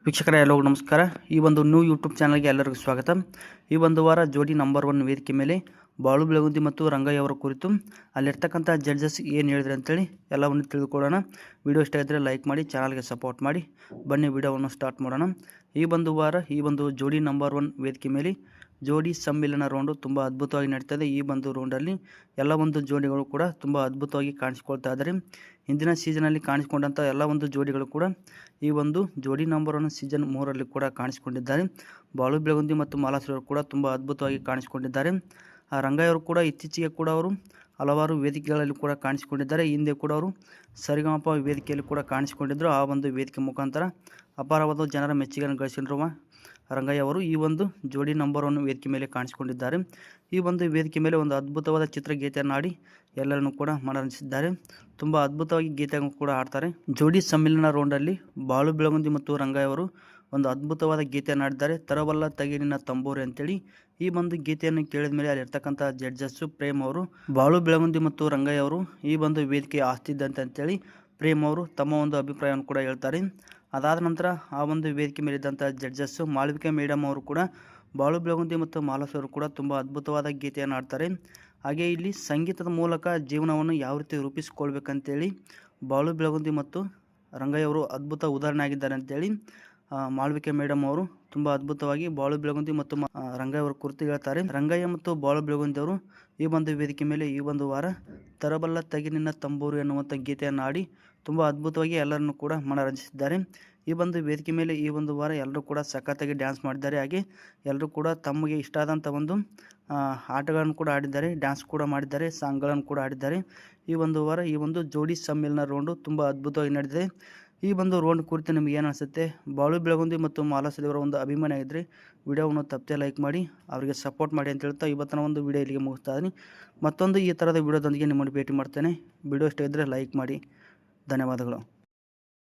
ವೀಕ್ಷಕರ ಎಲ್ಲರಿಗೂ ನಮಸ್ಕಾರ. ಈ ಒಂದು ನ್ಯೂ ಯೂಟ್ಯೂಬ್ ಚಾನಲ್ಗೆ ಎಲ್ಲರಿಗೂ ಸ್ವಾಗತ. ಈ ಒಂದು ವಾರ ಜೋಡಿ ನಂಬರ್ 1 ವೇದಿಕೆ ಮೇಲೆ ಬಾಳು ಬೆಳಗುಂದಿ ಮತ್ತು ರಂಗಯ್ಯ ಅವರ ಕುರಿತು ಅಲ್ಲಿರ್ತಕ್ಕಂಥ ಜಡ್ಜಸ್ ಏನು ಹೇಳಿದ್ರು ಅಂತೇಳಿ ಎಲ್ಲವನ್ನು ತಿಳಿದುಕೊಳ್ಳೋಣ. ವಿಡಿಯೋ ಇಷ್ಟ ಇದ್ದರೆ ಲೈಕ್ ಮಾಡಿ, ಚಾನಲ್ಗೆ ಸಪೋರ್ಟ್ ಮಾಡಿ. ಬನ್ನಿ ವಿಡಿಯೋವನ್ನು ಸ್ಟಾರ್ಟ್ ಮಾಡೋಣ. ಈ ಒಂದು ವಾರ ಈ ಒಂದು ಜೋಡಿ ನಂಬರ್ 1 ವೇದಿಕೆ ಮೇಲೆ ಜೋಡಿ ಸಮ್ಮಿಲನ ರೌಂಡು ತುಂಬ ಅದ್ಭುತವಾಗಿ ನಡೀತದೆ. ಈ ಒಂದು ರೌಂಡಲ್ಲಿ ಎಲ್ಲ ಒಂದು ಜೋಡಿಗಳು ಕೂಡ ತುಂಬ ಅದ್ಭುತವಾಗಿ ಕಾಣಿಸ್ಕೊಳ್ತಾ ಇದ್ದಾರೆ. ಹಿಂದಿನ ಸೀಸನಲ್ಲಿ ಕಾಣಿಸ್ಕೊಂಡಂಥ ಎಲ್ಲ ಒಂದು ಜೋಡಿಗಳು ಕೂಡ ಈ ಒಂದು ಜೋಡಿ ನಂಬರ್ 1 ಸೀಸನ್ 3ರಲ್ಲಿ ಕೂಡ ಕಾಣಿಸ್ಕೊಂಡಿದ್ದಾರೆ. ಬಾಳು ಬೆಳಗುಂದಿ ಮತ್ತು ಮಾಲಾಶ್ರೀ ಕೂಡ ತುಂಬ ಅದ್ಭುತವಾಗಿ ಕಾಣಿಸ್ಕೊಂಡಿದ್ದಾರೆ. ರಂಗಯ್ಯವರು ಕೂಡ ಇತ್ತೀಚೆಗೆ ಕೂಡ ಅವರು ಹಲವಾರು ವೇದಿಕೆಗಳಲ್ಲಿ ಕೂಡ ಕಾಣಿಸಿಕೊಂಡಿದ್ದಾರೆ. ಹಿಂದೆ ಕೂಡ ಅವರು ಸರಿಗಮಪ ವೇದಿಕೆಯಲ್ಲಿ ಕೂಡ ಕಾಣಿಸಿಕೊಂಡಿದ್ದರು. ಆ ಒಂದು ವೇದಿಕೆ ಮುಖಾಂತರ ಅಪಾರವಾದ ಜನರ ಮೆಚ್ಚುಗೆಯನ್ನು ಗಳಿಸಿರುವ ರಂಗಯ್ಯ ಅವರು ಈ ಒಂದು ಜೋಡಿ ನಂಬರ್ 1 ವೇದಿಕೆ ಮೇಲೆ ಕಾಣಿಸಿಕೊಂಡಿದ್ದಾರೆ. ಈ ಒಂದು ವೇದಿಕೆ ಮೇಲೆ ಒಂದು ಅದ್ಭುತವಾದ ಚಿತ್ರಗೀತೆಯನ್ನು ಆಡಿ ಎಲ್ಲರನ್ನು ಕೂಡ ಮನರಂಜಿಸಿದ್ದಾರೆ. ತುಂಬ ಅದ್ಭುತವಾಗಿ ಗೀತೆಯನ್ನು ಕೂಡ ಆಡ್ತಾರೆ. ಜೋಡಿ ಸಮ್ಮಿಲನ ರೌಂಡಲ್ಲಿ ಬಾಳು ಬೆಳಗುಂದಿ ಮತ್ತು ರಂಗಯ್ಯ ಅವರು ಒಂದು ಅದ್ಭುತವಾದ ಗೀತೆಯನ್ನು ಆಡಿದ್ದಾರೆ. ತರವಲ್ಲ ತಗಿನಿನ ತಂಬೂರಿ ಅಂತೇಳಿ ಈ ಒಂದು ಗೀತೆಯನ್ನು ಕೇಳಿದ ಮೇಲೆ ಅಲ್ಲಿರ್ತಕ್ಕಂಥ ಜಡ್ಜಸ್ಸು ಪ್ರೇಮ್ ಅವರು ಬಾಳು ಬೆಳಗುಂದಿ ಮತ್ತು ರಂಗಯ್ಯ ಅವರು ಈ ಒಂದು ವೇದಿಕೆ ಆಸ್ತಿದ್ದಂತೆ ಅಂತೇಳಿ ಪ್ರೇಮ್ ಅವರು ತಮ್ಮ ಒಂದು ಅಭಿಪ್ರಾಯವನ್ನು ಕೂಡ ಹೇಳ್ತಾರೆ. ಅದಾದ ನಂತರ ಆ ಒಂದು ವೇದಿಕೆ ಮೇಲಿದ್ದಂಥ ಜಡ್ಜಸ್ಸು ಮಾಳವಿಕಾ ಮೇಡಮ್ ಅವರು ಕೂಡ ಬಾಳು ಬೆಳಗುಂದಿ ಮತ್ತು ಮಾಲಾಶ್ರೀ ಅವರು ಕೂಡ ತುಂಬ ಅದ್ಭುತವಾದ ಗೀತೆಯನ್ನು ಆಡ್ತಾರೆ. ಹಾಗೆ ಇಲ್ಲಿ ಸಂಗೀತದ ಮೂಲಕ ಜೀವನವನ್ನು ಯಾವ ರೀತಿ ರೂಪಿಸಿಕೊಳ್ಬೇಕಂತೇಳಿ ಬಾಳು ಬೆಳಗುಂದಿ ಮತ್ತು ರಂಗಯ್ಯ ಅವರು ಅದ್ಭುತ ಉದಾಹರಣೆ ಆಗಿದ್ದಾರೆ ಅಂತೇಳಿ ಮಾಳವಿಕಾ ಮೇಡಮ್ ಅವರು ತುಂಬ ಅದ್ಭುತವಾಗಿ ಬಾಳು ಬೆಳಗುಂದಿ ಮತ್ತು ರಂಗಯ್ಯ ಅವರ ಕುರಿತು ಹೇಳ್ತಾರೆ. ರಂಗಯ್ಯ ಮತ್ತು ಬಾಳು ಬೆಳಗುಂದಿ ಅವರು ಈ ಒಂದು ವೇದಿಕೆ ಮೇಲೆ ಈ ಒಂದು ವಾರ ತರಬಲ್ಲ ತಗಿನಿನ ತಂಬೂರು ಎನ್ನುವಂಥ ಗೀತೆಯನ್ನು ಆಡಿ ತುಂಬ ಅದ್ಭುತವಾಗಿ ಎಲ್ಲರನ್ನು ಕೂಡ ಮನರಂಜಿಸಿದ್ದಾರೆ. ಈ ಒಂದು ವೇದಿಕೆ ಮೇಲೆ ಈ ಒಂದು ವಾರ ಎಲ್ಲರೂ ಕೂಡ ಸಖತ್ತಾಗಿ ಡ್ಯಾನ್ಸ್ ಮಾಡಿದ್ದಾರೆ. ಹಾಗೆ ಎಲ್ಲರೂ ಕೂಡ ತಮಗೆ ಇಷ್ಟ ಆದಂಥ ಒಂದು ಆಟಗಳನ್ನು ಕೂಡ ಆಡಿದ್ದಾರೆ, ಡ್ಯಾನ್ಸ್ ಕೂಡ ಮಾಡಿದ್ದಾರೆ, ಸಾಂಗ್ಗಳನ್ನು ಕೂಡ ಆಡಿದ್ದಾರೆ. ಈ ಒಂದು ವಾರ ಈ ಒಂದು ಜೋಡಿ ಸಮ್ಮಿಲನ ರೌಂಡು ತುಂಬ ಅದ್ಭುತವಾಗಿ ನಡೆದಿದೆ. ಈ ಒಂದು ರೌಂಡ್ ಕುರಿತು ನಿಮಗೆ ಏನು ಅನಿಸುತ್ತೆ? ಬಾಳು ಬೆಳಗುಂದಿ ಮತ್ತು ಮಾಲಾಶ್ರೀ ಅವರ ಒಂದು ಅಭಿಮಾನ ಆಗಿದ್ದರೆ ವಿಡಿಯೋವನ್ನು ತಪ್ಪದೆ ಲೈಕ್ ಮಾಡಿ, ಅವರಿಗೆ ಸಪೋರ್ಟ್ ಮಾಡಿ ಅಂತ ಹೇಳ್ತಾ ಇವತ್ತಿನ ಒಂದು ವಿಡಿಯೋ ಇಲ್ಲಿಗೆ ಮುಗಿಸ್ತಾ ಇದ್ದೀನಿ. ಮತ್ತೊಂದು ಈ ಥರದ ವಿಡಿಯೋದೊಂದಿಗೆ ನಿಮ್ಮನ್ನು ಭೇಟಿ ಮಾಡ್ತೇನೆ. ವಿಡಿಯೋ ಇಷ್ಟ ಇದ್ದರೆ ಲೈಕ್ ಮಾಡಿ. ಧನ್ಯವಾದಗಳು.